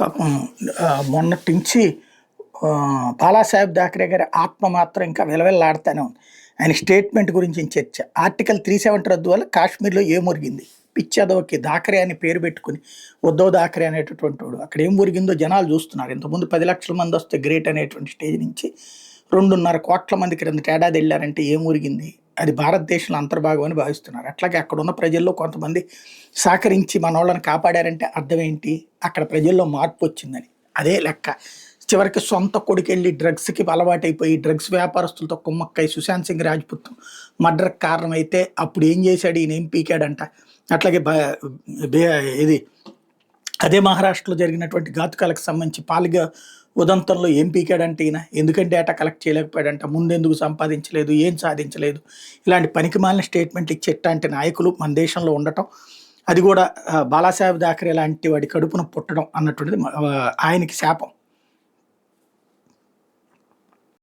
పాపం మొన్నటి నుంచి బాలాసాహెబ్ థాకరే గారి ఆత్మ మాత్రం ఇంకా విలవిల్లాడుతూనే ఉంది. ఆయన స్టేట్మెంట్ గురించి చర్చ. ఆర్టికల్ 370 రద్దు వల్ల కాశ్మీర్లో ఏం మురిగింది? పిచ్చదోకి థాకరే అని పేరు పెట్టుకుని ఉద్ధవ్ థాకరే అనేటటువంటి వాడు అక్కడ ఏం మురిగిందో జనాలు చూస్తున్నారు. ఇంతకుముందు 10 లక్షల మంది వస్తే గ్రేట్ అనేటువంటి స్టేజ్ నుంచి 2.5 కోట్ల మంది క్రిందట ఏడాది వెళ్ళారంటే ఏం మురిగింది? అది భారతదేశంలో అంతర్భాగం అని భావిస్తున్నారు. అట్లాగే అక్కడ ఉన్న ప్రజల్లో కొంతమంది సహకరించి మన వాళ్ళని కాపాడారంటే అర్థం ఏంటి? అక్కడ ప్రజల్లో మార్పు వచ్చిందని. అదే లెక్క. చివరికి సొంత కొడుకెళ్ళి డ్రగ్స్కి అలవాటైపోయి డ్రగ్స్ వ్యాపారస్తులతో కుమ్మక్కై సుశాంత్ సింగ్ రాజ్పుత్ మర్డర్కి కారణమైతే అప్పుడు ఏం చేశాడు? ఈయన ఏం పీకాడంట. అట్లాగే ఇది అదే మహారాష్ట్రలో జరిగినటువంటి ఘాతుకాలకు సంబంధించి పాల్గా ఉదంతంలో ఏం పీకాడంటే ఈయన ఎందుకంటే డేటా కలెక్ట్ చేయలేకపోయాడంట, ముందెందుకు సంపాదించలేదు, ఏం సాధించలేదు, ఇలాంటి పనికిమాలిన స్టేట్మెంట్ ఇచ్చేట్లాంటి నాయకులు మన దేశంలో ఉండటం, అది కూడా బాలాసాహెబ్ థాకరే లాంటి వాడి కడుపున పుట్టడం అన్నటువంటిది ఆయనకి శాపం.